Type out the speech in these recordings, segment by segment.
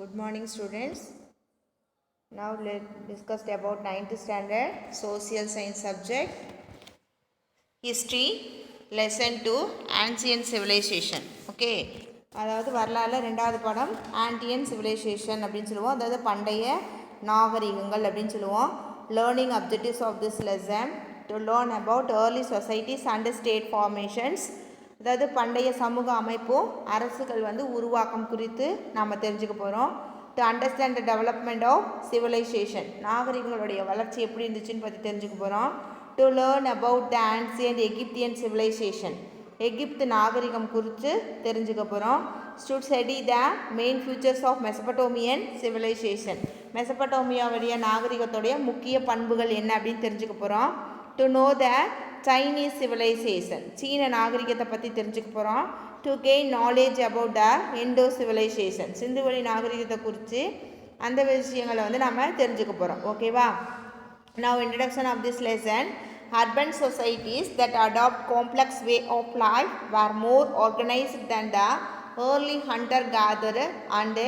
Good morning, students. Now let's discuss about 9th standard social science subject history lesson 2 ancient civilization. Okay, அதாவது வரலாறுல ரெண்டாவது பாடம் ஆன்டியன் civilisation அப்படின்னு சொல்லுவோம். அதாவது பண்டைய நாகரிகங்கள் அப்படின்னு சொல்லுவோம். Learning objectives of this lesson to learn about early societies and state formations. அதாவது பண்டைய சமூக அமைப்பும் அரசுகள் உருவாக்கம் குறித்து நாம் தெரிஞ்சுக்க போகிறோம். To understand the development of civilization, நாகரிகங்களுடைய வளர்ச்சி எப்படி இருந்துச்சுன்னு பற்றி தெரிஞ்சுக்க போகிறோம். To learn about the ancient Egyptian civilization, எகிப்து நாகரிகம் குறித்து தெரிஞ்சுக்க போகிறோம். To study the main features of Mesopotamian civilization, மெசபடோமியாவுடைய நாகரிகத்துடைய முக்கிய பண்புகள் என்ன அப்படின்னு தெரிஞ்சுக்க போகிறோம். To know the Chinese civilization, சீன நாகரிகத்தை பற்றி தெரிஞ்சுக்க போகிறோம். To gain knowledge about the Indo civilization, சிந்துவெளி நாகரிகத்தை குறித்து அந்த விஷயங்களை நம்ம தெரிஞ்சுக்க போகிறோம். ஓகேவா? Now introduction of this lesson. Urban societies that adopt complex way of life were more organized than the early hunter-gatherer and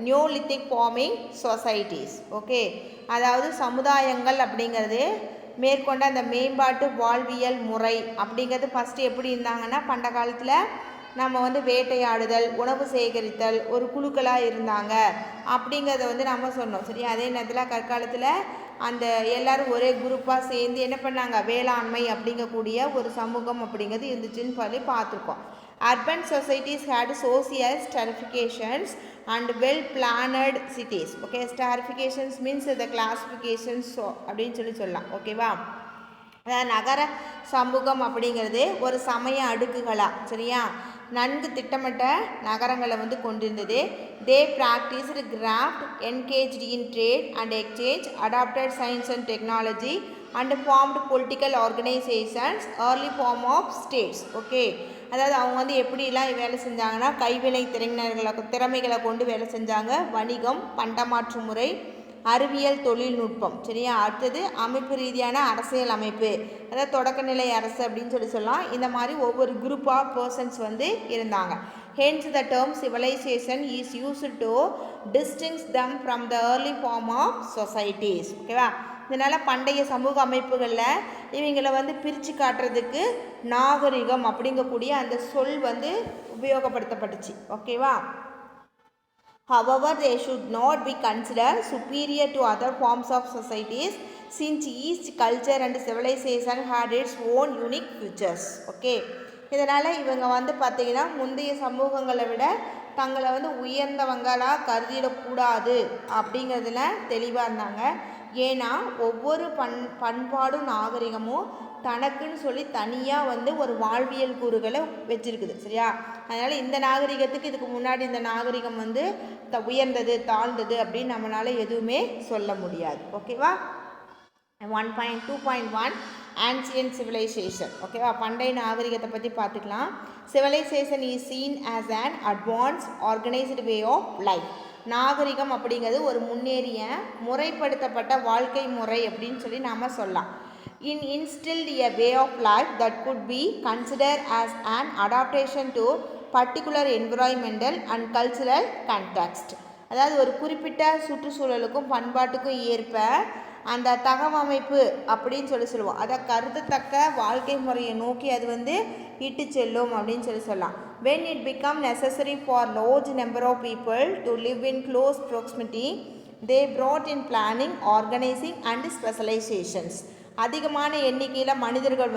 Neolithic farming societies. Okay, அதாவது சமுதாயங்கள் அப்படிங்கிறது மேற்கொண்ட அந்த மேம்பாட்டு வாழ்வியல் முறை அப்படிங்கிறது ஃபஸ்ட்டு எப்படி இருந்தாங்கன்னா, பண்ட காலத்தில் நம்ம வேட்டையாடுதல், உணவு சேகரித்தல், ஒரு குழுக்களாக இருந்தாங்க அப்படிங்கிறத நம்ம சொன்னோம். சரி, அதே நேரத்தில் கற்காலத்தில் அந்த எல்லோரும் ஒரே குரூப்பாக சேர்ந்து என்ன பண்ணாங்க, வேளாண்மை அப்படிங்கக்கூடிய ஒரு சமூகம் அப்படிங்கிறது இருந்துச்சுன்னு சொல்லி பார்த்துருக்கோம். Urban societies had social stratifications and well planned cities. Okay, stratifications means the classifications அப்படின்னு சொல்லலாம். ஓகேவா? அதாவது நகர சமூகம் அப்படிங்கிறது ஒரு சமய அடுக்குகளாக, சரியா, நன்கு திட்டமிட்ட நகரங்களை கொண்டிருந்தது. They practiced craft, engaged in trade and exchange, adapted science and technology and formed political organizations, early form of states. Okay, அதாவது அவங்க எப்படிலாம் வேலை செஞ்சாங்கன்னா, கைவினை திறமைகளை கொண்டு வேலை செஞ்சாங்க. வணிகம், பண்டமாற்று முறை, அறிவியல் தொழில்நுட்பம், சரியா. அடுத்தது அமைப்பு ரீதியான அரசியல் அமைப்பு, அதாவது தொடக்கநிலை அரசு அப்படின்னு சொல்லலாம். இந்த மாதிரி ஒவ்வொரு குரூப் ஆஃப் பர்சன்ஸ் இருந்தாங்க. Hence the term civilisation is used to distinguish them from the early form of societies. ஓகேவா? இதனால் பண்டைய சமூக அமைப்புகளில் இவங்களை பிரித்து காட்டுறதுக்கு நாகரிகம் அப்படிங்கக்கூடிய அந்த சொல் உபயோகப்படுத்தப்பட்டுச்சு. ஓகேவா? However, they should not be considered superior to other forms of societies since each culture and civilization had its own unique features. Okay, இதனால் இவங்க பார்த்திங்கன்னா முந்தைய சமூகங்களை விட தங்களை உயர்ந்தவங்களாக கருதிடக்கூடாது அப்படிங்கிறதுல தெளிவாக இருந்தாங்க. ஏன்னா ஒவ்வொரு பண்பாடும் நாகரிகமும் தனக்குன்னு சொல்லி தனியாக ஒரு வாழ்வியல் கூறுகளை வச்சுருக்குது, சரியா. அதனால் இந்த நாகரிகத்துக்கு இதுக்கு முன்னாடி இந்த நாகரிகம் உயர்ந்தது தாழ்ந்தது அப்படின்னு நம்மளால் எதுவுமே சொல்ல முடியாது. ஓகேவா? 1.2.1 ஆன்சியன்ட் சிவிலைசேஷன். ஓகேவா? பண்டைய நாகரிகத்தை பற்றி பார்த்துக்கலாம். Civilisation is seen as an advance organised way of life. நாகரிகம் அப்படிங்கிறது ஒரு முன்னேறிய முறைப்படுத்தப்பட்ட வாழ்க்கை முறை அப்படின்னு சொல்லி நாம் சொல்லலாம். instilled a way of life that could be considered as an adaptation to particular environmental and cultural context. அதாவது ஒரு குறிப்பிட்ட சுற்றுச்சூழலுக்கும் பண்பாட்டுக்கும் ஏற்ப அந்த தகவமைப்பு அப்படின்னு சொல்லுவோம். அதை கருதத்தக்க வாழ்க்கை முறையை நோக்கி அது இட்டு செல்லும் அப்படின்னு சொல்லலாம். when it become necessary for large number of people to live in close proximity, they brought in planning, organizing and specializations. அதிகமான எண்ணிக்கையில் மனிதர்கள்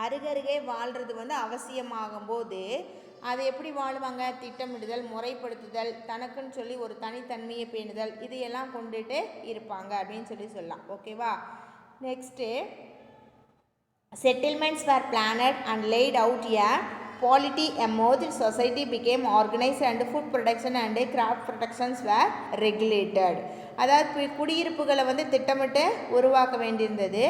அருகருகே வாழ்கிறது அவசியமாகும் போது அது எப்படி வாழ்வாங்க, திட்டமிடுதல், முறைப்படுத்துதல், தனக்குன்னு சொல்லி ஒரு தனித்தன்மையை பேணுதல், இதையெல்லாம் கொண்டுட்டு இருப்பாங்க அப்படின்னு சொல்லலாம். ஓகேவா? Next, settlements were planned and laid out a polity emerged, society became organized and food production and crop productions were regulated. அதாவது குடியிருப்புகளை திட்டமிட்டு உருவாக்க வேண்டியிருந்தது.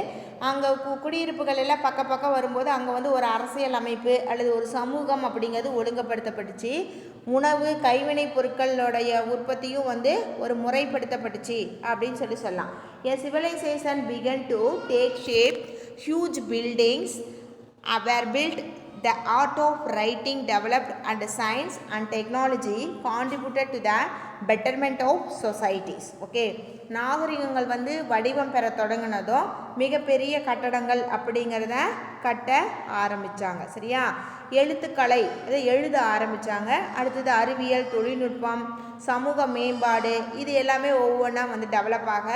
அங்கே குடியிருப்புகள் எல்லாம் பக்கம் வரும்போது அங்கே ஒரு அரசியல் அமைப்பு அல்லது ஒரு சமூகம் அப்படிங்கிறது ஒழுங்குபடுத்தப்பட்டுச்சு. உணவு, கைவினை பொருட்களுடைய உற்பத்தியும் ஒரு முறைப்படுத்தப்பட்டுச்சு அப்படின்னு சொல்லலாம். A civilization began to take shape. Huge buildings were built the art of writing developed and science and technology contributed to the betterment of societies. Okay, நாகரிகங்கள் வந்து வடிவம் பெற தொடங்கினதும் மிகப்பெரிய கட்டடங்கள் அப்படிங்கிறத கட்ட ஆரம்பித்தாங்க. சரியா, எழுத்துக்கலை அதை எழுத ஆரம்பித்தாங்க. அடுத்தது அறிவியல், தொழில்நுட்பம், சமூக மேம்பாடு, இது எல்லாமே ஒவ்வொன்றா வந்து டெவலப் ஆக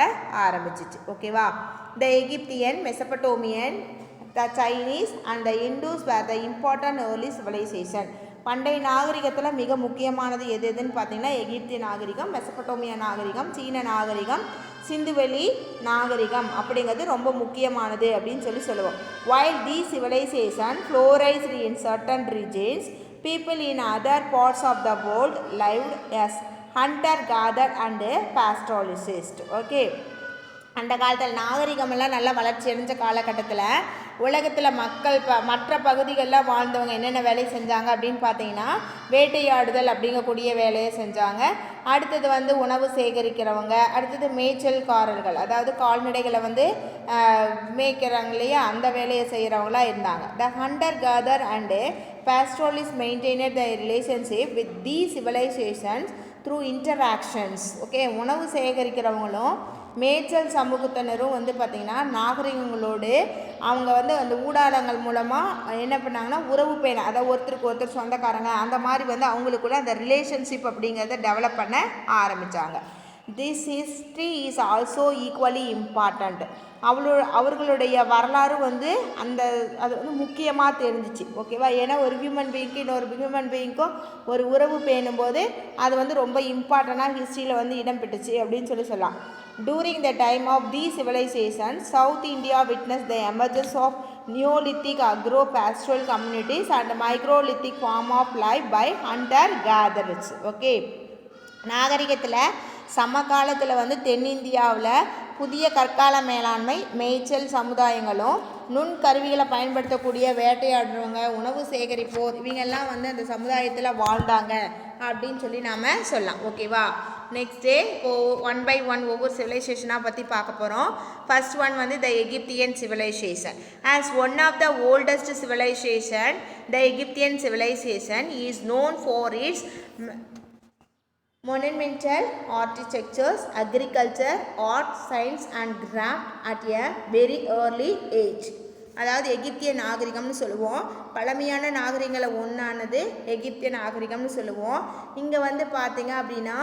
ஆரம்பிச்சிச்சு. ஓகேவா, the Egyptian, Mesopotamian, the Chinese and the Indus were the important early civilization. பண்டைய நாகரிகத்தில் மிக முக்கியமானது எதுன்னு பார்த்தீங்கன்னா எகிப்திய நாகரிகம், மெசபடோமியா நாகரிகம், சீன நாகரிகம், சிந்துவெளி நாகரிகம் அப்படிங்கிறது ரொம்ப முக்கியமானது அப்படின்னு சொல்லுவோம். while these civilization flourished in certain regions, people in other parts of the world lived as hunter gatherer and pastoralists. Okay, அந்த காலத்தில் நாகரிகமெல்லாம் நல்லா வளர்ச்சி அடைஞ்ச காலகட்டத்தில் உலகத்தில் மக்கள் மற்ற பகுதிகளில் வாழ்ந்தவங்க என்னென்ன வேலையை செஞ்சாங்க அப்படின்னு பார்த்தீங்கன்னா வேட்டையாடுதல் அப்படிங்கக்கூடிய வேலையை செஞ்சாங்க. அடுத்தது வந்து உணவு சேகரிக்கிறவங்க, அடுத்தது மேய்ச்சல்காரர்கள், அதாவது கால்நடைகளை வந்து மேய்க்கிறாங்க இல்லையா, அந்த வேலையை செய்கிறவங்களாக இருந்தாங்க. The hunter gatherer and pastoralists maintained their relationship with these civilizations through interactions. Okay, உணவு சேகரிக்கிறவங்களும் மேய்ச்சல் சமூகத்தினரும் வந்து பார்த்திங்கன்னா நாகரிகங்களோடு அவங்க வந்து அந்த ஊடாடங்கள் மூலமாக என்ன பண்ணாங்கன்னா உறவு பேண, அதாவது ஒருத்தருக்கு ஒருத்தர் சொந்தக்காரங்க அந்த மாதிரி வந்து அவங்களுக்குள்ள அந்த ரிலேஷன்ஷிப் அப்படிங்கிறத டெவலப் பண்ண ஆரம்பித்தாங்க. This history is also equally important. அவர்களுடைய வரலாறு வந்து அது வந்து முக்கியமாக தெரிஞ்சிச்சு. ஓகேவா, ஏன்னா ஒரு ஹியூமன் பீயிங்க்கு இன்னொரு ஹியூமன் பீயிங்க்கும் ஒரு உறவு பேணும்போது அது வந்து ரொம்ப இம்பார்ட்டண்ட்டாக ஹிஸ்ட்ரியில் வந்து இடம் பெற்றுச்சு அப்படின்னு சொல்லலாம். During the time of these civilizations, South India witnessed the emergence of Neolithic agro-pastoral communities and microlithic form of life by hunter-gatherers. Okay, நாகரிகத்தில் சமகாலத்தில் வந்து தென்னிந்தியாவில் புதிய கற்கால மேலாண்மை, மேய்ச்சல் சமுதாயங்களும் நுண்கருவிகளை பயன்படுத்தக்கூடிய வேட்டையாடுறவங்க, உணவு சேகரிப்போர், இவங்கெல்லாம் வந்து அந்த சமுதாயத்தில் வாழ்ந்தாங்க அப்படின்னு நாம் சொல்லலாம். ஓகேவா, நெக்ஸ்ட்டு ஒன் பை ஒன் ஒவ்வொரு சிவிலைசேஷனாக பற்றி பார்க்க போகிறோம். ஃபர்ஸ்ட் ஒன் வந்து the Egyptian civilization. As one of the oldest civilization, the Egyptian civilization is known for its monumental architectures, agriculture, art, science and craft at a very early age. அதாவது எகிப்திய நாகரிகம்னு சொல்லுவோம். பழமையான நாகரிகங்களை ஒன்றானது எகிப்திய நாகரிகம்னு சொல்லுவோம். இங்கே வந்து பார்த்தீங்க அப்படின்னா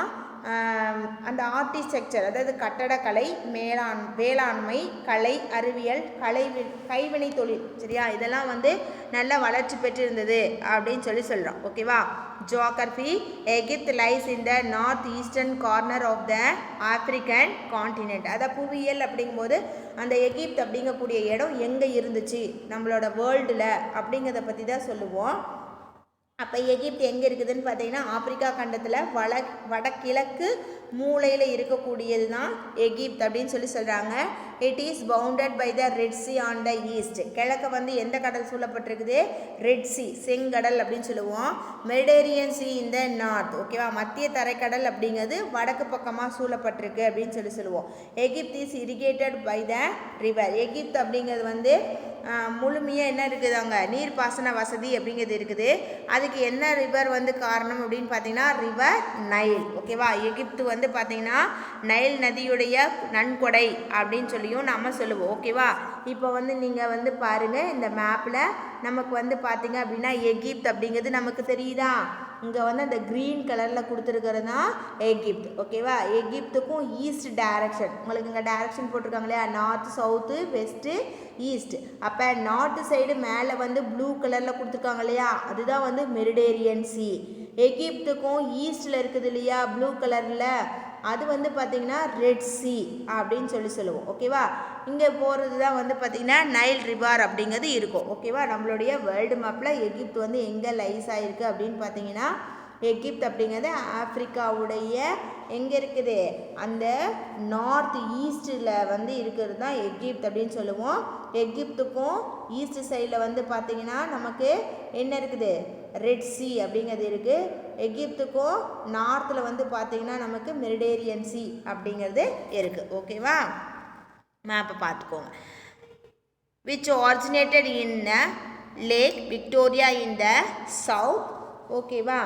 அந்த ஆர்கிடெக்சர், அதாவது கட்டடக்கலை, வேளாண்மை, கலை, அறிவியல், கைவினை தொழில், சரியா, இதெல்லாம் வந்து நல்ல வளர்ச்சி பெற்றிருந்தது அப்படின்னு சொல்கிறோம். ஓகேவா, geography. Egypt lies in the north eastern corner of the African continent. அதாவது புவியியல் அப்படிங்கும்போது அந்த எகிப்த் அப்படிங்கக்கூடிய இடம் எங்கே இருந்துச்சு நம்மளோட வேர்ல்டில் அப்படிங்கிறத பற்றி தான் சொல்லுவோம். அப்போ எகிப்த் எங்கே இருக்குதுன்னு பார்த்தீங்கன்னா ஆப்பிரிக்கா கண்டத்தில் வடகிழக்கு மூலையில் இருக்கக்கூடியது தான் எகிப்த் அப்படின்னு சொல்கிறாங்க. It is bounded by the Red Sea on the east. கிழக்க வந்து எந்த கடல் சூழப்பட்டிருக்குது? ரெட் சி, செங்கடல் அப்படின்னு சொல்லுவோம். Mediterranean sea in the north. ஓகேவா, மத்திய தரைக்கடல் அப்படிங்கிறது வடக்கு பக்கமாக சூழப்பட்டிருக்கு அப்படின்னு சொல்லுவோம். Egypt is irrigated by the river. Egypt அப்படிங்கிறது வந்து முழுமையாக என்ன இருக்குது, அங்கே நீர்ப்பாசன வசதி அப்படிங்கிறது இருக்குது. அதுக்கு என்ன ரிவர் வந்து காரணம் அப்படின்னு பார்த்தீங்கன்னா ரிவர் நைல். ஓகேவா, எகிப்து வந்து பார்த்தீங்கன்னா நைல் நதியுடைய நன்கொடை அப்படின்னு சொல்லியும் நம்ம சொல்லுவோம். ஓகேவா, இப்போ வந்து நீங்கள் வந்து பாருங்கள் இந்த மேப்பில் நமக்கு வந்து பார்த்தீங்க அப்படின்னா எகிப்த் அப்படிங்கிறது நமக்கு தெரியுதா? இங்கே வந்து அந்த க்ரீன் கலரில் கொடுத்துருக்கிறது தான் எகிப்த். ஓகேவா, எகிப்துக்கும் ஈஸ்ட் டைரக்ஷன் உங்களுக்கு இங்கே டைரக்ஷன் போட்டிருக்காங்க இல்லையா, நார்த், சவுத்து, வெஸ்ட்டு, ஈஸ்ட். அப்போ நார்த்து சைடு மேலே வந்து ப்ளூ கலரில் கொடுத்துருக்காங்க இல்லையா, அதுதான் வந்து மெரிடேரியன் சி. எகிப்துக்கும் ஈஸ்டில் இருக்குது இல்லையா ப்ளூ கலரில், அது வந்து பார்த்திங்கன்னா ரெட் சி அப்படின்னு சொல்லுவோம். ஓகேவா, இங்கே போகிறது தான் வந்து பார்த்திங்கன்னா நைல் ரிவர் அப்படிங்கிறது இருக்கும். ஓகேவா, நம்மளுடைய வேர்ல்டு மேப்பில் எகிப்து வந்து எங்கே லைஸ் ஆகிருக்கு அப்படின்னு பார்த்தீங்கன்னா எகிப்த் அப்படிங்கிறது ஆப்ரிக்காவுடைய எங்கே இருக்குது, அந்த நார்த் ஈஸ்டில் வந்து இருக்கிறது தான் எகிப்த் அப்படின்னு சொல்லுவோம். எகிப்துக்கும் ஈஸ்ட் சைடில் வந்து பார்த்திங்கன்னா நமக்கு என்ன இருக்குது, ரெட் சி அப்படிங்கிறது இருக்குது. எகிப்துக்கும் நார்த்தில் வந்து பார்த்திங்கன்னா நமக்கு மெரிடேரியன் சி அப்படிங்கிறது இருக்குது. ஓகேவா, மேப்பை பார்த்துக்கோங்க. which originated in Lake Victoria in the south. ஓகேவா,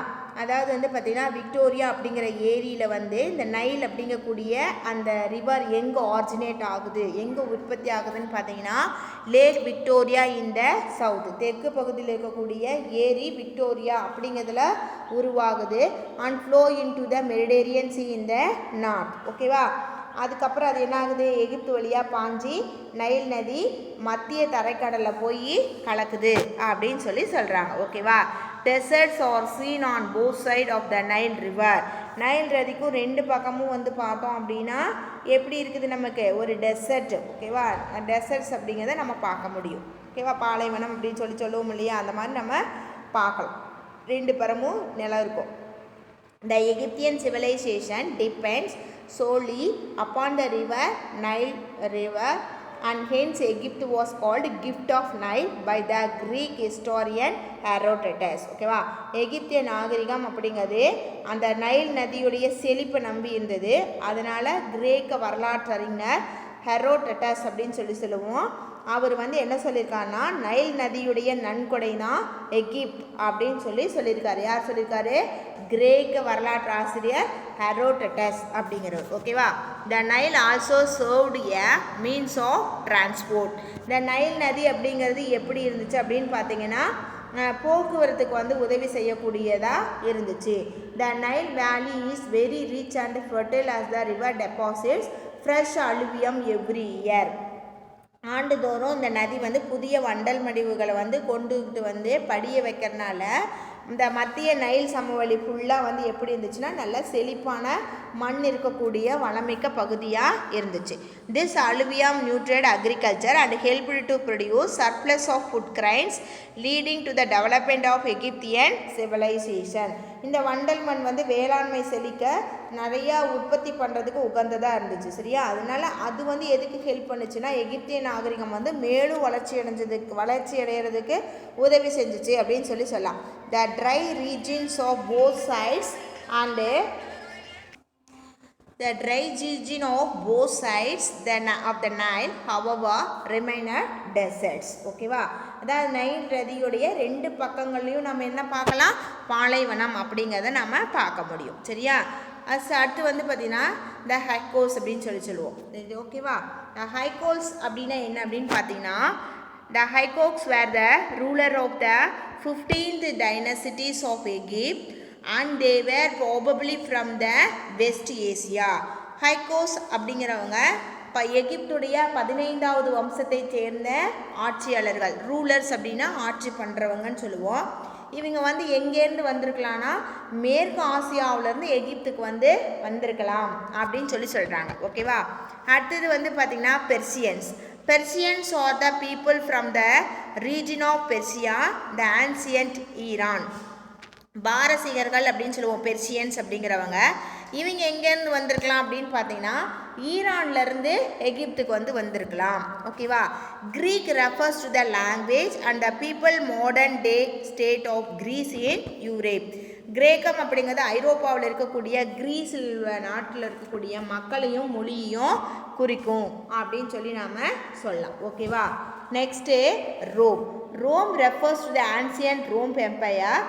அதாவது வந்து பார்த்திங்கன்னா விக்டோரியா அப்படிங்கிற ஏரியில் வந்து இந்த நைல் அப்படிங்கக்கூடிய அந்த ரிவர் எங்கே ஆரிஜினேட் ஆகுது, எங்கே உற்பத்தி ஆகுதுன்னு பார்த்தீங்கன்னா lakh Victoria in the south, தெற்கு பகுதியில் இருக்கக்கூடிய ஏரி விக்டோரியா அப்படிங்கிறதுல உருவாகுது. And flow in to the Mediterranean C in the north. ஓகேவா, அதுக்கப்புறம் அது என்ன ஆகுது, எகிப்து வழியாக பாஞ்சி நைல் நதி மத்திய தரைக்கடலில் போய் கலக்குது அப்படின்னு சொல்கிறாங்க. ஓகேவா, deserts are seen on both side of the Nile river. Nile நதிக்கும் ரெண்டு பக்கமும் வந்து பார்த்தோம் அப்படின்னா எப்படி இருக்குது, நமக்கு ஒரு டெசர்ட். ஓகேவா, டெசர்ட்ஸ் அப்படிங்கிறத நம்ம பார்க்க முடியும். ஓகேவா, பாலைவனம் அப்படின்னு சொல்லுவோம் இல்லையா, அந்த மாதிரி நம்ம பார்க்கலாம். ரெண்டு புறமும் நிலம் இருக்கும். The Egyptian civilization depends solely upon the river Nile river, and hence Egypt was called gift of Nile by the Greek historian Herodotus. ஓகேவா, எகிப்திய நாகரிகம் அப்படிங்கிறது அந்த நைல் நதியுடைய செழிப்பை நம்பி இருந்தது. அதனால் கிரேக்க வரலாற்றறிஞர் ஹெரோடட்டஸ் அப்படின்னு சொல்லுவோம். அவர் வந்து என்ன சொல்லியிருக்காருன்னா நைல் நதியுடைய நன்கொடை தான் எகிப்த் அப்படின்னு சொல்லியிருக்காரு. யார் சொல்லியிருக்காரு, கிரேக்க வரலாற்று ஆசிரியர் ஹெரோடட்டஸ் அப்படிங்கிறவர். ஓகேவா, the Nile also served a means of transport. இந்த நைல் நதி அப்படிங்கிறது எப்படி இருந்துச்சு அப்படின்னு பார்த்தீங்கன்னா போக்குவரத்துக்கு வந்து உதவி செய்யக்கூடியதாக இருந்துச்சு. த நைல் வேலி is very rich and fertile as the river deposits fresh alluvium every year. ஆண்டுதோறும் இந்த நதி வந்து புதிய வண்டல் மடிவுகளை வந்து கொண்டுகிட்டு வந்து படிய வைக்கிறதுனால இந்த மத்திய நைல் சமவெளி ஃபுல்லாக வந்து எப்படி இருந்துச்சுன்னா நல்ல செழிப்பான மண் இருக்கக்கூடிய வளமிக்க பகுதியாக இருந்துச்சு. This alluvium nurtured agriculture and helped to produce surplus of food grains leading to the development of Egyptian civilization. இந்த வண்டல் மண் வந்து வேளாண்மை செழிக்க நிறையா உற்பத்தி பண்ணுறதுக்கு உகந்ததாக இருந்துச்சு. சரியா, அதனால அது வந்து எதுக்கு ஹெல்ப் பண்ணுச்சுன்னா எகிப்திய நாகரிகம் வந்து மேலும் வளர்ச்சி அடைகிறதுக்கு உதவி செஞ்சிச்சு அப்படின்னு சொல்லலாம். The dry regions of both sides and the dry region of both sides of the Nile however remain deserts. ஓகேவா, அதாவது நைல் நதியுடைய ரெண்டு பக்கங்கள்லையும் நம்ம என்ன பார்க்கலாம், பாலைவனம் அப்படிங்கிறத நம்ம பார்க்க முடியும். சரியா, அடுத்து வந்து பார்த்தீங்கன்னா த ஹைகோல்ஸ் அப்படின்னு சொல்லுவோம். ஓகேவா, த ஹைகோல்ஸ் அப்படின்னா என்ன அப்படின்னு பார்த்தீங்கன்னா the Hyksos were the ruler of the 15th dynasties of Egypt and they were probably from the West Asia. ஹைகோஸ் அப்படிங்கிறவங்க எகிப்துடைய 15வது வம்சத்தை சேர்ந்த ஆட்சியாளர்கள். ரூலர்ஸ் அப்படின்னா ஆட்சி பண்ணுறவங்கன்னு சொல்லுவோம். இவங்க வந்து எங்கேருந்து வந்திருக்கலாம்னா மேற்கு ஆசியாவிலேருந்து எகிப்துக்கு வந்து வந்திருக்கலாம் அப்படின்னு சொல்கிறாங்க. ஓகேவா, அடுத்தது வந்து பார்த்திங்கன்னா Persians are the people from the region of Persia, the ancient Iran. பாரசீகர்கள் அப்படின்னு சொல்லுவோம் பெர்சியன்ஸ் அப்படிங்கிறவங்க. இவங்க எங்கேருந்து வந்திருக்கலாம் அப்படின்னு பார்த்தீங்கன்னா ஈரான்லேருந்து எகிப்துக்கு வந்து வந்திருக்கலாம். ஓகேவா, Greek refers to the language and the people modern day state of Greece in Europe. கிரேக்கம் அப்படிங்கிறது ஐரோப்பாவில் இருக்கக்கூடிய கிரீஸ் நாட்டில் இருக்கக்கூடிய மக்களையும் மொழியையும் குறிக்கும் அப்படின்னு நாம் சொல்லலாம். ஓகேவா, next Rome refers to the ancient Rome empire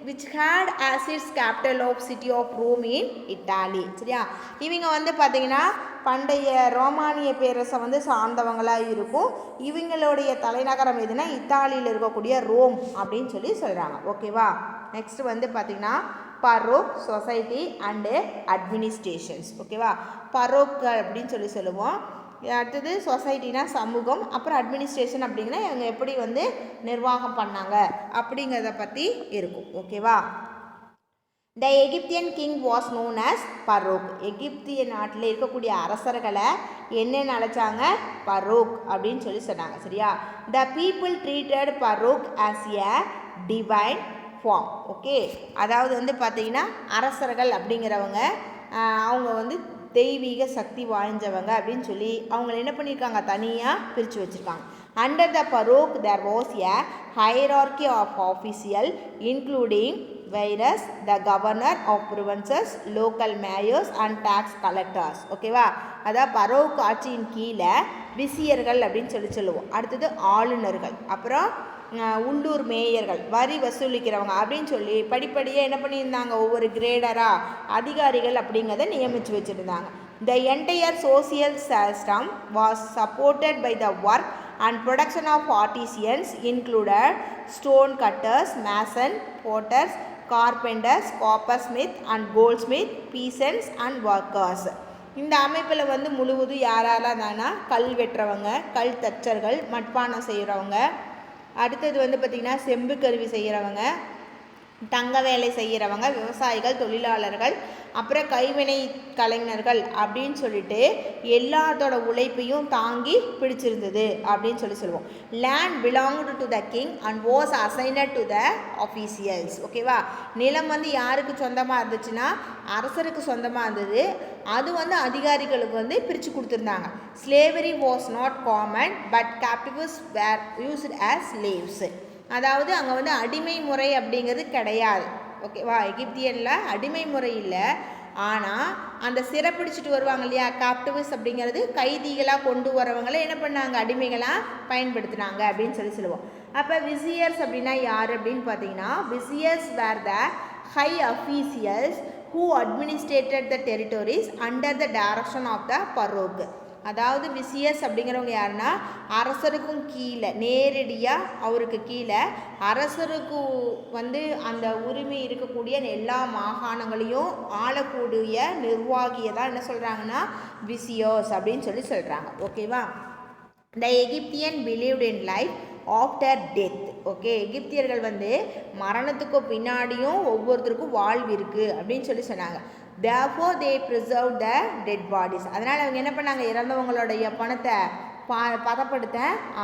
which had as its capital of city of Rome in Italy. சரியா, இவங்க வந்து பார்த்திங்கன்னா பண்டைய ரோமானிய பேரரசை வந்து சார்ந்தவங்களாக இருக்கும். இவங்களுடைய தலைநகரம் எதுனா இத்தாலியில் இருக்கக்கூடிய ரோம் அப்படின்னு சொல்கிறாங்க. ஓகேவா, நெக்ஸ்ட் வந்து பார்த்திங்கன்னா பரோக் சொசைட்டி அண்டு அட்மினிஸ்ட்ரேஷன்ஸ். ஓகேவா, பரோக்கள் அப்படின்னு சொல்லுவோம். அடுத்தது சொசைட்டினா சமூகம், அப்புறம் அட்மினிஸ்ட்ரேஷன் அப்படிங்கன்னா இவங்க எப்படி வந்து நிர்வாகம் பண்ணாங்க அப்படிங்கிறத பற்றி இருக்கும். ஓகேவா, the Egyptian king was known as pharaoh. எகிப்திய நாட்டில் இருக்கக்கூடிய அரசர்களை என்னென்னு அழைச்சாங்க, பரோக் அப்படின்னு சொன்னாங்க. சரியா, the people treated pharaoh as a divine form. Okay, அதாவது வந்து பார்த்திங்கன்னா அரசர்கள் அப்படிங்கிறவங்க அவங்க வந்து தெய்வீக சக்தி வாய்ந்தவங்க அப்படின்னு அவங்கள என்ன பண்ணியிருக்காங்க, தனியாக பிரித்து வச்சுருக்காங்க. Under the pharaoh there was a hierarchy of official including viziers the governor of provinces, local mayors and tax collectors. ஓகேவா, அதாவது பரோக் ஆட்சியின் கீழே விசியர்கள் அப்படின்னு சொல்லுவோம். அடுத்தது ஆளுநர்கள், அப்புறம் உள்ளூர் மேயர்கள், வரி வசூலிக்கிறவங்க அப்படின்னு சொல்லி படிப்படியாக என்ன பண்ணியிருந்தாங்க, ஒவ்வொரு கிரேடராக அதிகாரிகள் அப்படிங்கிறத நியமித்து வச்சுருந்தாங்க. The entire social system was supported by the work and production of artisans included stone cutters, mason, potters, carpenters, coppersmith and goldsmith, peasants and workers. இந்த அமைப்பில் வந்து முழுவதும் யாரெல்லாம் இருந்தாங்கன்னா கல் வெட்டுறவங்க, கல் தச்சர்கள், மட்பானம் செய்கிறவங்க, அடுத்தது வந்து பார்த்திங்கன்னா செம்பு கருவி செய்கிறவங்க, தங்க வேலை செய்கிறவங்க, விவசாயிகள், தொழிலாளர்கள், அப்புறம் கைவினை கலைஞர்கள் அப்படின்னு சொல்லிட்டு எல்லாத்தோட உழைப்பையும் தாங்கி பிடிச்சிருந்தது அப்படின்னு சொல்லுவோம். Land belonged to the king and was assigned to the officials. ஓகேவா, நிலம் வந்து யாருக்கு சொந்தமாக இருந்துச்சுன்னா அரசருக்கு சொந்தமாக இருந்தது. அது வந்து அதிகாரிகளுக்கு வந்து பிரித்து கொடுத்துருந்தாங்க. Slavery was not common but captives were used as slaves. அதாவது அங்கே வந்து அடிமை முறை அப்படிங்கிறது கிடையாது. ஓகேவா, எகிப்தியனில் அடிமை முறை இல்லை. ஆனால் அந்த சிறைப்பிடிச்சிட்டு வருவாங்க இல்லையா, கேப்டிவ்ஸ் அப்படிங்கிறது கைதிகளாக கொண்டு வரவங்களை என்ன பண்ணாங்க, அடிமைகளாக பயன்படுத்தினாங்க அப்படின்னு சொல்லுவோம். அப்போ விசியர்ஸ் அப்படின்னா யார் அப்படின்னு பார்த்தீங்கன்னா, viziers were the high officials who administrated the territories under the direction of the Farouk. அதாவது விசியர்ஸ் அப்படிங்கிறவங்க யாருன்னா அரசருக்கும் கீழே, நேரடியாக அவருக்கு கீழே அரசருக்கு வந்து அந்த உரிமை இருக்கக்கூடிய எல்லா மாகாணங்களையும் ஆளக்கூடிய நிர்வாகியை தான் என்ன சொல்கிறாங்கன்னா விசியர்ஸ் அப்படின்னு சொல்கிறாங்க. ஓகேவா. The Egyptian believed in life after death. Okay, எகிப்தியர்கள் வந்து மரணத்துக்கு பின்னாடியும் ஒவ்வொருத்தருக்கும் வாழ்வு இருக்குது அப்படின்னு சொன்னாங்க. Therefore they preserved the dead bodies. அதனால் அவங்க என்ன பண்ணாங்க, இறந்தவங்களுடைய பணத்தை பதப்படுத்த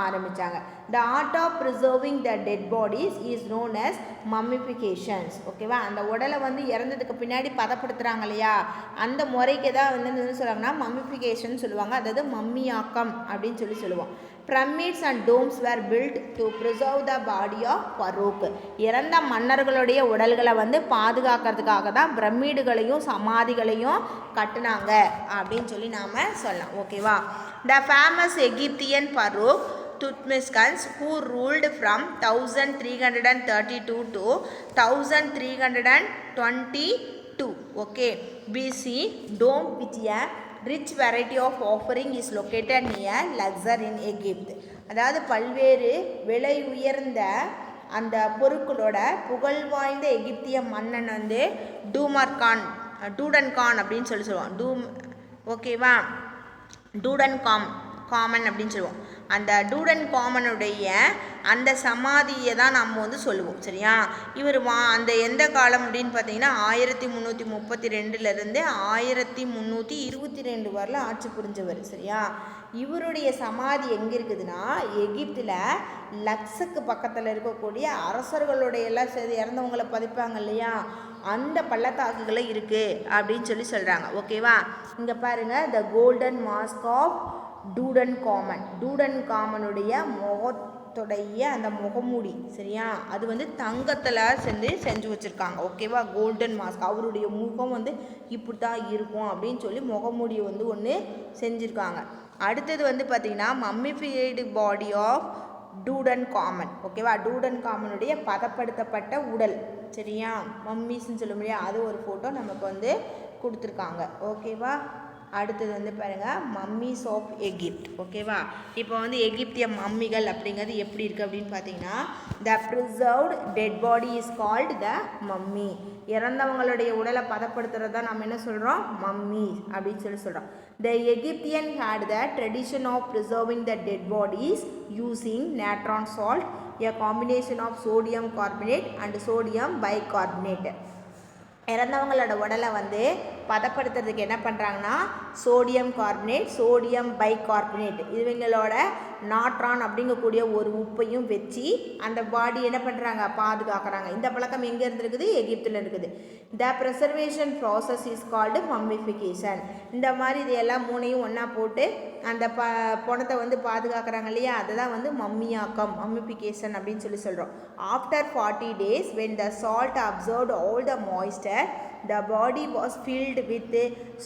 ஆரம்பித்தாங்க. The art of preserving the dead bodies is known as mummifications. ஓகேவா, அந்த உடலை வந்து இறந்ததுக்கு பின்னாடி பதப்படுத்துகிறாங்க இல்லையா, அந்த முறைக்கு தான் வந்து என்ன சொல்லுவாங்கன்னா மம்மிஃபிகேஷன் சொல்லுவாங்க. அதாவது மம்மியாக்கம் அப்படின்னு சொல்லுவோம். Pyramids and domes were built to preserve the body of Farouk. இறந்த மன்னர்களுடைய உடல்களை வந்து பாதுகாக்கிறதுக்காக தான் பிரமிடுகளையும் சமாதிகளையும் கட்டினாங்க அப்படின்னு சொல்லி நாம் சொல்லலாம். ஓகேவா. The famous Egyptian Farouk Thutmose who ruled from 1332 to 1322 okay BC, dome with a rich variety of offering is located near Luxor in Egypt. அதாவது பல்வேறு விலை உயர்ந்த அந்த பொருட்களோட புகழ் வாய்ந்த எகிப்திய மன்னன் வந்து டூடன்கான் அப்படின்னு சொல்லுவோம். ஓகேவா, காமன் அப்படின்னு சொல்லுவோம். அந்த டூடன் காமனுடைய அந்த சமாதியை தான் நம்ம வந்து சொல்லுவோம். சரியா, இவர் அந்த எந்த காலம் அப்படின்னு பார்த்தீங்கன்னா 1332 1322 வரல ஆட்சி புரிஞ்சவர். சரியா, இவருடைய சமாதி எங்கே இருக்குதுன்னா எகிப்தில் லக்ஸுக்கு பக்கத்தில் இருக்கக்கூடிய அரசர்களுடைய எல்லாம் சேர்ந்து இறந்தவங்களை பதிப்பாங்க இல்லையா, அந்த பள்ளத்தாக்குகளை இருக்குது அப்படின்னு சொல்கிறாங்க. ஓகேவா, இங்கே பாருங்கள், த கோல்டன் மாஸ்க் ஆஃப் டூடன் காமனுடைய முகத்துடைய அந்த முகமூடி. சரியா, அது வந்து தங்கத்தில் செஞ்சு வச்சுருக்காங்க. ஓகேவா, கோல்டன் மாஸ்க், அவருடைய முகம் வந்து இப்படி தான் இருக்கும் அப்படின்னு சொல்லி முகமூடியை வந்து ஒன்று செஞ்சுருக்காங்க. அடுத்தது வந்து பார்த்திங்கன்னா மம்மிஃபைடு பாடி ஆஃப் டூடன் காமன். ஓகேவா, டூடன் காமனுடைய பதப்படுத்தப்பட்ட உடல். சரியா, மம்மிஸ்ன்னு சொல்ல முடியாது, அது ஒரு ஃபோட்டோ நமக்கு வந்து கொடுத்துருக்காங்க. ஓகேவா, அடுத்தது வந்து பாருங்கள் மம்மிஸ் ஆஃப் எகிப்ட். ஓகேவா, இப்போ வந்து எகிப்திய மம்மிகள் அப்படிங்கிறது எப்படி இருக்குது அப்படின்னு பார்த்தீங்கன்னா, the preserved dead body is called the mummy. இறந்தவங்களுடைய உடலை பதப்படுத்துறது தான் நம்ம என்ன சொல்கிறோம், மம்மி அப்படின்னு சொல்கிறோம். The Egyptian had the tradition of preserving the dead bodies using natron salt, a combination of sodium carbonate and sodium bicarbonate. இறந்தவங்களோட உடலை வந்து பதப்படுத்துறதுக்கு என்ன பண்ணுறாங்கன்னா சோடியம் கார்பனேட், சோடியம் பைகார்பனேட், இவங்களோட நாட்ரான் அப்படிங்கக்கூடிய ஒரு உப்பையும் வச்சு அந்த பாடி என்ன பண்ணுறாங்க, பாதுகாக்கிறாங்க. இந்த பழக்கம் எங்கே இருந்துருக்குது, எகிப்தில் இருக்குது. The preservation process is called mummification. இந்த மாதிரி இதையெல்லாம் மூணையும் ஒன்றா போட்டு அந்த பணத்தை வந்து பாதுகாக்கிறாங்க இல்லையா, அதுதான் வந்து மம்மியாக்கம், மம்மிஃபிகேஷன் அப்படின்னு சொல்கிறோம். After 40 days when the salt absorbed all the moisture, the body was filled with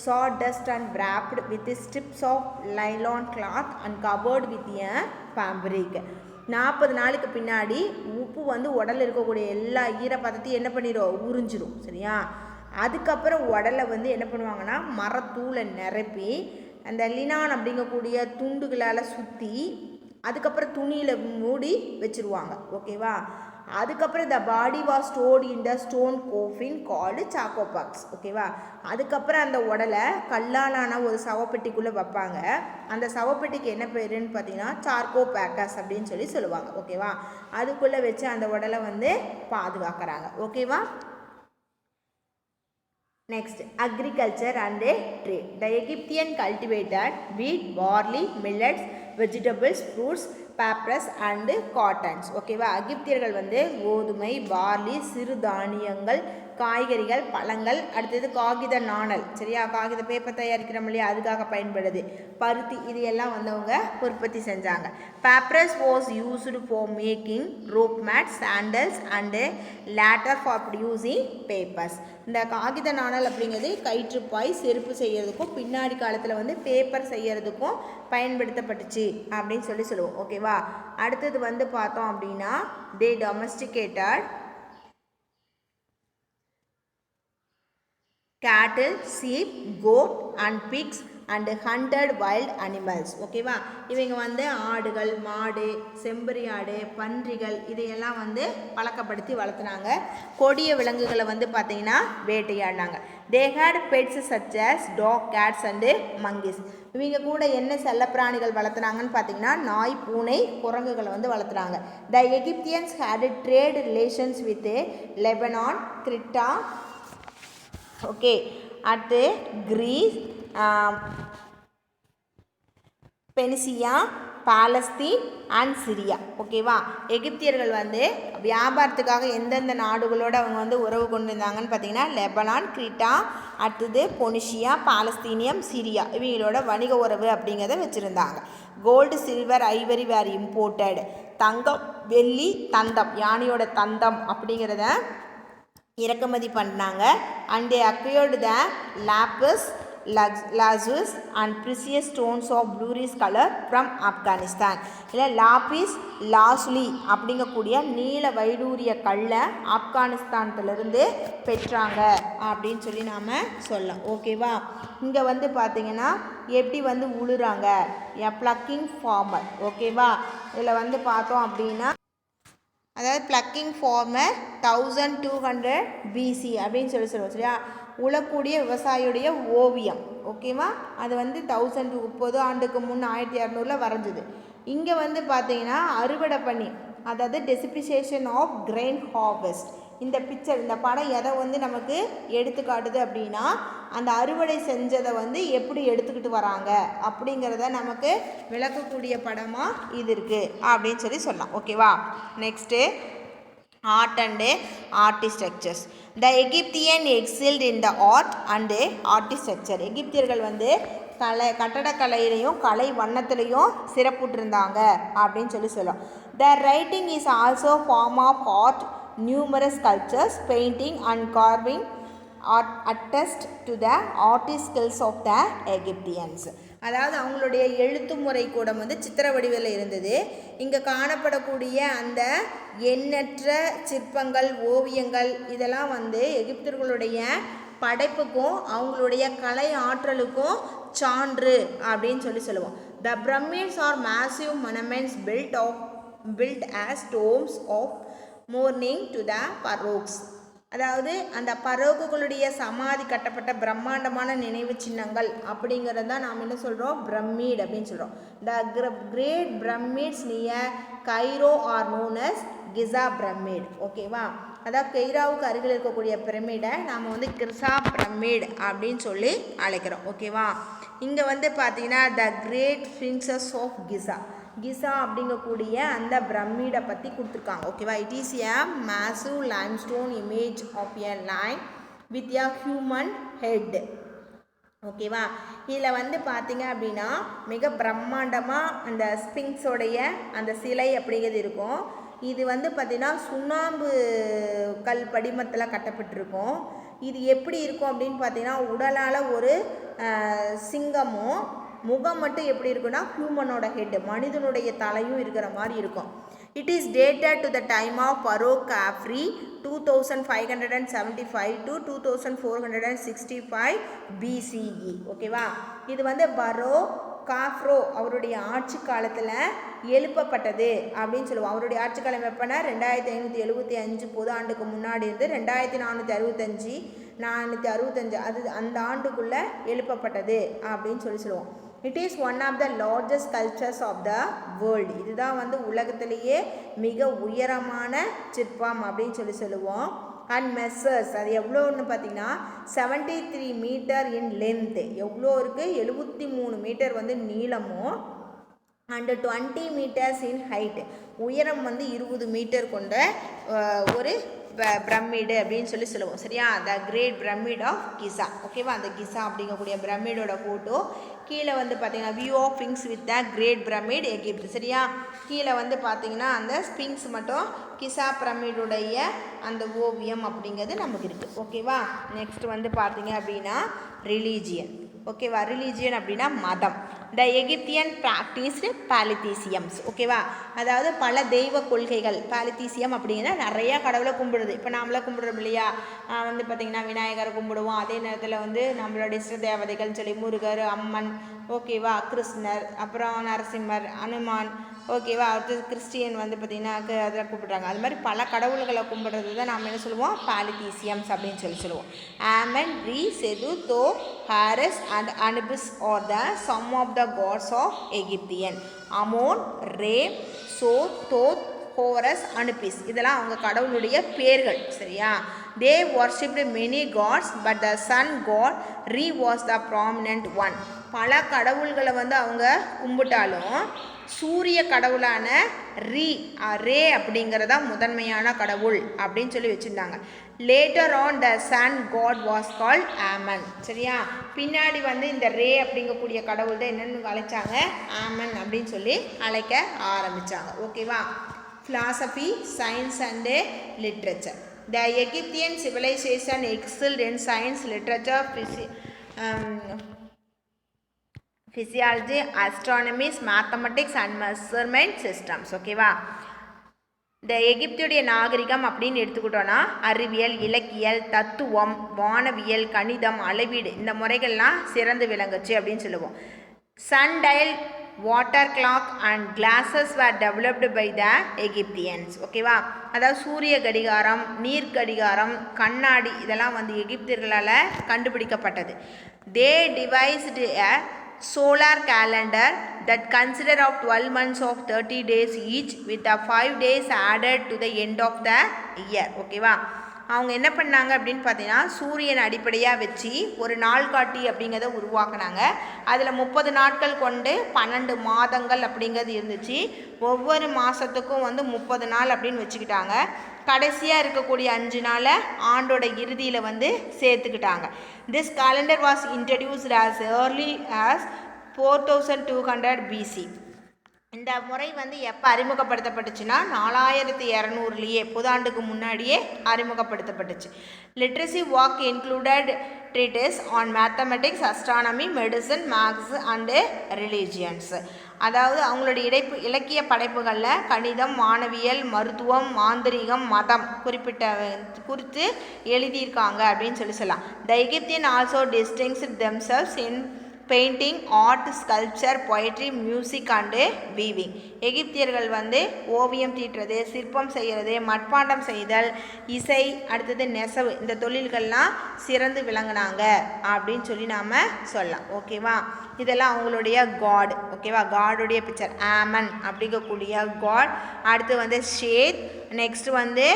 sawdust and wrapped with strips of nylon cloth and covered with a fabric. 40 நாளுக்கு பின்னாடி உப்பு வந்து உடலில் இருக்கக்கூடிய எல்லா ஈரப்பதத்தையும் என்ன பண்ணிடும், உறிஞ்சிடும். சரியா? அதுக்கப்புறம் உடலை வந்து என்ன பண்ணுவாங்கன்னா மரத்தூளை நிரப்பி அந்த லினான் அப்படிங்கக்கூடிய துண்டுகளால் சுற்றி அதுக்கப்புறம் துணியில் மூடி வச்சுருவாங்க. ஓகேவா? அதுக்கப்புறம் the body was stored in the stone coffin called sarcophagus. ஓகேவா? அதுக்கப்புறம் அந்த உடலை கல்லாலான ஒரு சவப்பெட்டிக்குள்ளே வைப்பாங்க. அந்த சவப்பெட்டிக்கு என்ன பேருன்னு பார்த்தீங்கன்னா சார்கோபாக்கஸ் அப்படின்னு சொல்லுவாங்க. ஓகேவா? அதுக்குள்ளே வச்சு அந்த உடலை வந்து பாதுகாக்கிறாங்க. ஓகேவா? Next, agriculture and trade. The Egyptian cultivated wheat, barley, millets, vegetables, fruits, papyrus and cottons. ஓகேவா? எகிப்தியர்கள் வந்து கோதுமை, பார்லி, சிறு தானியங்கள், காய்கறிகள், பழங்கள், அடுத்தது காகித நாணல். சரியா? காகித பேப்பர் தயாரிக்கிறோம் இல்லையா, அதுக்காக பயன்படுது. பருத்தி, இது எல்லாம் வந்து அவங்க உற்பத்தி செஞ்சாங்க. papyrus was used for making rope mats, sandals and later for producing papers. இந்த காகித நாணல் அப்படிங்கிறது கயிற்றுப்பாய், செருப்பு செய்யறதுக்கும் பின்னாடி காலத்தில் வந்து பேப்பர் செய்யறதுக்கும் பயன்படுத்தப்பட்டுச்சு அப்படின்னு சொல்லுவோம். ஓகேவா? அடுத்தது வந்து பார்த்தோம் அப்படின்னா they domesticated cattle, sheep, goat and pigs and hunted wild animals. ஓகேவா? இவங்க வந்து ஆடுகள், மாடு, செம்பரி ஆடு, பன்றிகள் இதையெல்லாம் வந்து பழக்கப்படுத்தி வளர்த்துனாங்க. கொடிய விலங்குகளை வந்து பார்த்தீங்கன்னா வேட்டையாடினாங்க. they had pets such as dog, cats and monkeys. இவங்க கூட என்ன செல்லப்பிராணிகள் வளர்த்துனாங்கன்னு பார்த்தீங்கன்னா நாய், பூனை, குரங்குகளை வந்து வளர்த்துனாங்க. the Egyptians had trade relations with Lebanon, Crete, okay, அடுத்து Greece, Phoenicia, Palestine and Syria. ஓகேவா? எகிப்தியர்கள் வந்து வியாபாரத்துக்காக எந்தெந்த நாடுகளோடு அவங்க வந்து உறவு கொண்டு இருந்தாங்கன்னு பார்த்தீங்கன்னா லெபனான், கிரீட்டா, அடுத்தது பொனிஷியா, பாலஸ்தீனியம், சிரியா இவங்களோட வணிக உறவு அப்படிங்கிறத வச்சுருந்தாங்க. கோல்டு, சில்வர், ஐவரி வேர் இம்போர்ட்டட். தங்கம், வெள்ளி, தந்தம், யானையோட தந்தம் அப்படிங்கிறத இறக்குமதி பண்ணாங்க. And they acquired the lapis lazuli and precious stones of bluish color from Afghanistan. இல்லை லாப்பிஸ் லாசுலி அப்படிங்கக்கூடிய நீல வைடூரிய கல்லை ஆப்கானிஸ்தானத்திலிருந்து பெற்றாங்க அப்படின்னு நாம் சொல்லலாம். ஓகேவா? இங்கே வந்து பார்த்தீங்கன்னா எப்படி வந்து உழுறாங்க, எ ப்ளக்கிங் ஃபார்மர். ஓகேவா? இதில் வந்து பார்த்தோம் அப்படின்னா அதாவது ப்ளக்கிங் ஃபார்மர் 1200 BC அப்படின்னு சொல்லுவோம். சரியா? உழக்கூடிய விவசாயியுடைய ஓவியம். ஓகேவா? அது வந்து 1030 ஆண்டுக்கு முன் 1200 வரைஞ்சிது. இங்கே வந்து பார்த்தீங்கன்னா அறுவடை பண்ணி, அதாவது டெசிபிசேஷன் ஆஃப் கிரெயின் ஹார்வெஸ்ட். இந்த பிக்சர், இந்த படம் எதை வந்து நமக்கு எடுத்துக்காட்டுது அப்படின்னா அந்த அறுவடை செஞ்சதை வந்து எப்படி எடுத்துக்கிட்டு வராங்க அப்படிங்கிறத நமக்கு விளக்கக்கூடிய படமாக இது இருக்குது அப்படின்னு சொல்லலாம். ஓகேவா? Next art and architectures. The Egyptian excelled in the art and architecture. எகிப்தியர்கள் வந்து கட்டடக்கலையிலையும் கலை வண்ணத்திலையும் சிறப்புற்றிருந்தாங்க அப்படின்னு சொல்லலாம். The writing is also form of art. Numerous sculptures, painting and carving attest to the artist skills of the Egyptians. அதாவது அவங்களுடைய எழுத்து முறை கூட வந்து சித்திர வடிவில் இருந்தது. இங்கே காணப்படக்கூடிய அந்த எண்ணற்ற சிற்பங்கள், ஓவியங்கள் இதெல்லாம் வந்து எகிப்தியர்களுடைய படைப்புக்கும் அவங்களுடைய கலை ஆற்றலுக்கும் சான்று அப்படின்னு சொல்லுவோம். The pyramids are massive monuments built as tombs of mourning to the pharaohs. அதாவது அந்த பரோக்குகளுடைய சமாதி கட்டப்பட்ட பிரம்மாண்டமான நினைவு சின்னங்கள் அப்படிங்கிறது தான் நாம் என்ன சொல்கிறோம், பிரமிட் அப்படின்னு சொல்கிறோம். The great pyramids near Cairo are known as Giza pyramid. ஓகேவா? அதாவது கெய்ராவுக்கு அருகில் இருக்கக்கூடிய பிரமிடை நாம் வந்து கிசா பிரமிட் அப்படின்னு சொல்லி அழைக்கிறோம். ஓகேவா? இங்கே வந்து பார்த்தீங்கன்னா த கிரேட் ஸ்பிங்க்ஸஸ் ஆஃப் கிசா, கிசா அப்படிங்கக்கூடிய அந்த பிரமிடை பற்றி கொடுத்துருக்காங்க. ஓகேவா? It is a massive limestone image of a lion with a human head. ஓகேவா? இதில் வந்து பார்த்தீங்க அப்படின்னா மிக பிரம்மாண்டமாக அந்த ஸ்பிங்க்ஸோடைய அந்த சிலை அப்படிங்கிறது இருக்கும். இது வந்து பார்த்திங்கன்னா சுண்ணாம்பு கல் படிமத்தில் கட்டப்பட்டிருக்கும். இது எப்படி இருக்கும் அப்படின்னு பார்த்தீங்கன்னா உடலால் ஒரு சிங்கமும் முகம் மட்டும் எப்படி இருக்குன்னா ஹியூமனோட ஹெட், மனிதனுடைய தலையும் இருக்கிற மாதிரி இருக்கும். It is dated to the time of Pharaoh Khafre 2575 to 2465 BCE. ஓகேவா, இது வந்து பரோ காஃப்ரோ அவருடைய ஆட்சி காலத்தில் எழுப்பப்பட்டது அப்படின்னு சொல்லுவோம். அவருடைய ஆட்சி காலம் எப்போனா 2575 பொது ஆண்டுக்கு முன்னாடி இருந்து 2465 அது அந்த ஆண்டுக்குள்ளே எழுப்பப்பட்டது அப்படின்னு சொல்லுவோம். It is one of the largest cultures of the world. இதுதான் வந்து உலகத்திலேயே மிக உயரமான சிற்பம் அப்படின்னு சொல்லுவோம். அண்ட் மெஷர்ஸ் அது எவ்வளோன்னு பார்த்தீங்கன்னா 73 மீட்டர் இன் லென்த்து, எவ்வளோ இருக்குது 73 மீட்டர் வந்து நீளமும், அண்டு 20 மீட்டர்ஸ் இன் ஹைட்டு, உயரம் வந்து 20 மீட்டர் கொண்ட ஒரு பிரமிடு அப்படின்னு சொல்லுவோம். சரியா, the great pyramid of Giza. ஓகேவா, அந்த கிசா அப்படிங்கக்கூடிய பிரமிடோட ஃபோட்டோ கீழே வந்து பார்த்தீங்கன்னா view of sphinx with the great pyramid Egypt. சரியா, கீழே வந்து பார்த்தீங்கன்னா அந்த ஸ்பிங்க்ஸ் மட்டும் கிசா பிரமிடுடைய அந்த ஓவியம் அப்படிங்கிறது நமக்கு இருக்குது. ஓகேவா, நெக்ஸ்ட் வந்து பார்த்தீங்க அப்படின்னா ரிலீஜியன். ஓகேவா, ரிலீஜியன் அப்படின்னா மதம். த எகிப்தியன் ப்ராக்டிஸ்டு பாலித்தீசியம்ஸ். ஓகேவா, அதாவது பல தெய்வ கொள்கைகள். பாலித்தீசியம் அப்படிங்கிற நிறையா கடவுளை கும்பிடுது. இப்போ நாமளாம் கும்பிடுறோம் இல்லையா, வந்து பார்த்திங்கன்னா விநாயகரை கும்பிடுவோம். அதே நேரத்தில் வந்து நம்மளோட இஷ்ட தேவதைகள் சொல்லி முருகர், அம்மன், ஓகேவா, கிருஷ்ணர், அப்புறம் நரசிம்மர், அனுமான், ஓகேவா, அடுத்து கிறிஸ்டியன் வந்து பார்த்திங்கன்னா அதில் கும்பிட்றாங்க. அது மாதிரி பல கடவுள்களை கும்பிட்றது தான் நாம் என்ன சொல்லுவோம், பாலித்தீசியம்ஸ் அப்படின்னு சொல்லுவோம். Amen, Re, Seth, Thoth, Horus and Anubis are the some of the gods of Egyptian. Amon, Re, சோ, தோத், ஹோரஸ், அனுபிஸ் இதெல்லாம் அவங்க கடவுளுடைய பேர்கள். சரியா, they worshipped many gods but the sun god Re was the prominent one. பல கடவுள்களை வந்து அவங்க கும்பிட்டாலும் சூரிய கடவுளான ரே அப்படிங்கிறதா முதன்மையான கடவுள் அப்படின்னு சொல்லி வச்சுருந்தாங்க. Later on the sun god was called Amun. சரியா, பின்னாடி வந்து இந்த ரே அப்படிங்கக்கூடிய கடவுள் தான் என்னென்னு அழைச்சாங்க, ஆமன் அப்படின்னு சொல்லி அழைக்க ஆரம்பித்தாங்க. ஓகேவா, philosophy, science and literature. The Egyptian civilization excelled in science, literature, physiology, astronomy, mathematics and measurement systems. ஓகேவா, இந்த எகிப்துடைய நாகரிகம் அப்படின்னு எடுத்துக்கிட்டோன்னா அறிவியல், இலக்கியல், தத்துவம், வானவியல், கணிதம், அளவீடு இந்த முறைகள்லாம் சிறந்து விளங்குச்சு அப்படின்னு சொல்லுவோம். Sundial, water clock and glasses were developed by the Egyptians. ஓகேவா, அதாவது சூரிய கடிகாரம், நீர் கடிகாரம், கண்ணாடி இதெல்லாம் வந்து எகிப்தியர்களால் கண்டுபிடிக்கப்பட்டது. They devised a solar calendar that consider of 12 months of 30 days each with the 5 days added to the end of the year. ஓகேவா, அவங்க என்ன பண்ணாங்க அப்படின்னு பார்த்தீங்கன்னா சூரியன் அடிப்படையாக வச்சு ஒரு நாள்காட்டி அப்படிங்கிறத உருவாக்குனாங்க. அதில் 30 நாட்கள் கொண்டு 12 மாதங்கள் அப்படிங்கிறது இருந்துச்சு. ஒவ்வொரு மாதத்துக்கும் வந்து 30 நாள் அப்படின்னு வச்சுக்கிட்டாங்க. கடைசியாக இருக்கக்கூடிய 5 நாளை ஆண்டோட இறுதியில் வந்து சேர்த்துக்கிட்டாங்க. This calendar was introduced as early as 4200 BC. இந்த முறை வந்து எப்போ அறிமுகப்படுத்தப்பட்டுச்சுன்னா 4200லேயே புதாண்டுக்கு முன்னாடியே அறிமுகப்படுத்தப்பட்டுச்சு. Literacy work included treatise on mathematics, astronomy, medicine, maths and religions. அதாவது அவங்களுடைய இலக்கிய படைப்புகளில் கணிதம், வானவியல், மருத்துவம், மாந்திரீகம், மதம் குறித்து எழுதியிருக்காங்க அப்படின்னு சொல்லலாம். The Egyptian also distinguished themselves in painting, art, sculpture, poetry, music and weaving. எகிப்தியர்கள் வந்து ஓவியம் தீட்டுறது, சிற்பம் செய்கிறது, மட்பாண்டம் செய்தல், இசை, அடுத்தது நெசவு இந்த தொழில்கள்லாம் சிறந்து விளங்கினாங்க அப்படின்னு சொல்லி நாம் சொல்லலாம். ஓகேவா, இதெல்லாம் அவங்களுடைய காட். ஓகேவா, காடுடைய பிக்சர் ஆமன் அப்படிங்கக்கூடிய காட். அடுத்து வந்து ஷேத், நெக்ஸ்ட் வந்து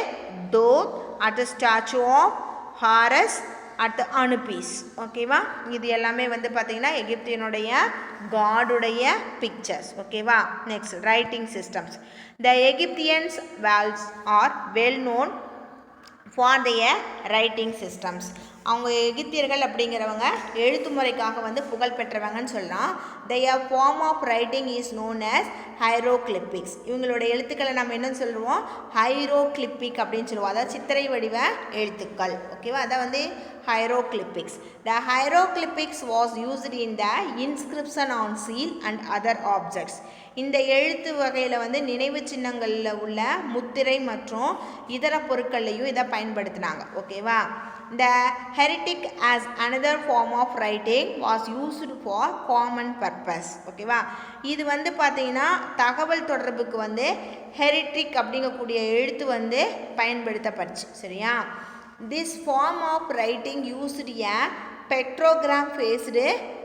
தோத், அடுத்து statue of Horus, and Anubis. ஓகேவா, இது எல்லாமே வந்து பார்த்திங்கன்னா எகிப்தியனுடைய காடுடைய பிக்சர்ஸ். ஓகேவா, next writing systems. The Egyptians walls are well known for their writing systems. அவங்க எகிப்தியர்கள் அப்படிங்கிறவங்க எழுத்து முறைக்காக வந்து புகழ் பெற்றவங்கன்னு சொல்லலாம். their form of writing is known as hieroglyphics. இவங்களோட எழுத்துக்களை நம்ம என்ன சொல்லுவோம், hieroglyphic அப்படின்னு சொல்லுவோம். அதாவது சித்திரை வடிவ எழுத்துக்கள். ஓகேவா, அதான் வந்து hieroglyphics. The hieroglyphics was used in the inscription on seal and other objects. இந்த எழுத்து வகையில் வந்து நினைவு சின்னங்களில் உள்ள முத்திரை மற்றும் இதர பொருட்கள்லையும் இதை பயன்படுத்தினாங்க. ஓகேவா. The heretic as another form of writing was used for common purpose. ஓகேவா, இது வந்து பார்த்தீங்கன்னா தகவல் தொடர்புக்கு வந்து ஹெரிட்ரிக் அப்படிங்கக்கூடிய எழுத்து வந்து பயன்படுத்தப்பட்டுச்சு. சரியா. This form of writing used a spectrogram based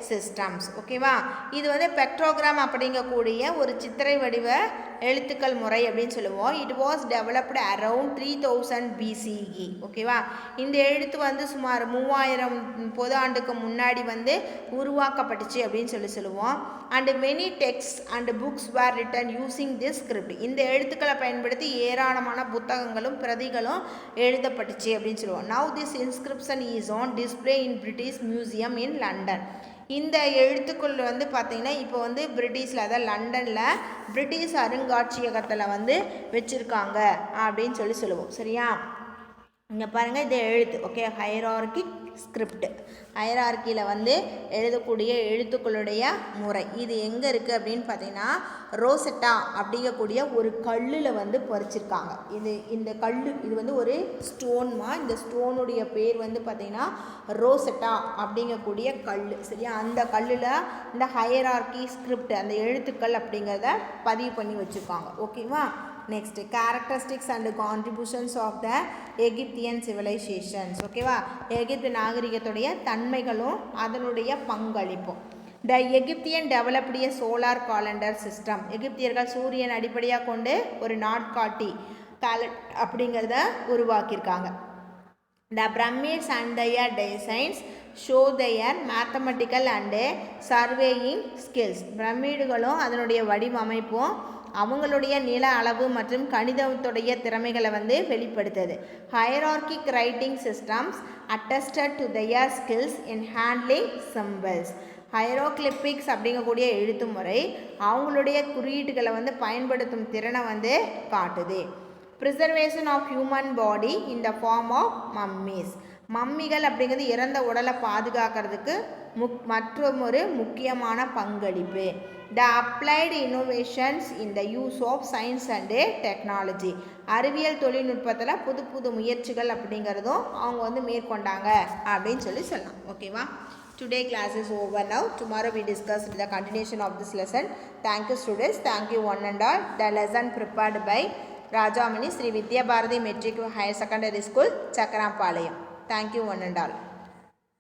systems. ஓகேவா, இது வந்து ஸ்பெக்ட்ரோகிராம் அப்படிங்கக்கூடிய ஒரு சித்திரை வடிவ எழுத்துக்கள் முறை அப்படின்னு சொல்லுவோம். It was developed around 3000 BCE. ஓகேவா, இந்த எழுத்து வந்து சுமார் 3000 பொது ஆண்டுக்கு முன்னாடி வந்து உருவாக்கப்பட்டுச்சு அப்படின்னு சொல்லுவோம். And many text and books were written using this script. இந்த எழுத்துக்களை பயன்படுத்தி ஏராளமான புத்தகங்களும் பிரதிகளும் எழுதப்பட்டுச்சு அப்படின்னு சொல்லுவோம். Now this inscription is on display in British Museum in London. இந்த எழுத்துக்கள் வந்து பார்த்திங்கன்னா இப்போ வந்து பிரிட்டிஷில், அதாவது லண்டனில் பிரிட்டிஷ் அருங்காட்சியகத்தில் வந்து வச்சுருக்காங்க அப்படின்னு சொல்லுவோம். சரியா. இங்கே பாருங்கள், இது எழுத்து. Okay, ஹைரார்கிக் script. ஹைரார்கியில் வந்து எழுதக்கூடிய எழுத்துக்களுடைய முறை இது எங்கே இருக்குது அப்படின்னு பார்த்தீங்கன்னா ரோசெட்டா அப்படிங்கக்கூடிய ஒரு கல்லில் வந்து பொறிச்சிருக்காங்க. இந்த கல் இது வந்து ஒரு ஸ்டோன்மா. இந்த ஸ்டோனுடைய பேர் வந்து பார்த்திங்கன்னா ரோசெட்டா அப்படிங்கக்கூடிய கல். சரியா. அந்த கல்லில் இந்த ஹைரார்கி ஸ்கிரிப்ட் அந்த எழுத்துக்கள் அப்படிங்கிறத பதிவு பண்ணி வச்சுருக்காங்க. ஓகேவா. Next, characteristics and contributions of the Egyptian civilizations. ஓகேவா, எகிப்து நாகரிகத்துடைய தன்மைகளும் அதனுடைய பங்களிப்பும். The Egyptian developed a solar calendar system. எகிப்தியர்கள் சூரியன் அடிப்படையாக கொண்டு ஒரு நாட்காட்டி காலண்டர் அப்படிங்கிறத உருவாக்கியிருக்காங்க. The pyramids and their designs show their mathematical and surveying skills. பிரமிடுகளும் அதனுடைய வடிவமைப்பும் அவங்களுடைய நில அளவு மற்றும் கணிதத்துடைய திறமைகளை வந்து வெளிப்படுத்துது. Hierarchic writing systems attested to their skills in handling symbols. Hieroglyphics அப்படிங்கக்கூடிய எழுத்து முறை அவங்களுடைய குறியீட்டுகளை வந்து பயன்படுத்தும் திறனை வந்து காட்டுது. Preservation of human body in the form of mummies. மம்மிகள் அப்படிங்கிறது இறந்த உடலை பாதுகாக்கிறதுக்கு மற்றொரு முக்கியமான பங்களிப்பு. The applied innovations in the use of science and technology. அறிவியல் தொழில்நுட்பத்தில் புது புது முயற்சிகள் அப்படிங்கிறதும் அவங்க வந்து மேற்கொண்டாங்க அப்படின்னு சொல்லலாம். ஓகேவா. Today class is over now. Tomorrow we discuss the continuation of this lesson. Thank you students. Thank you one and all. The lesson prepared by Rajamani Sri Vidya Bharati Metric Higher Secondary School, Chakrampalayam. Thank you one and all.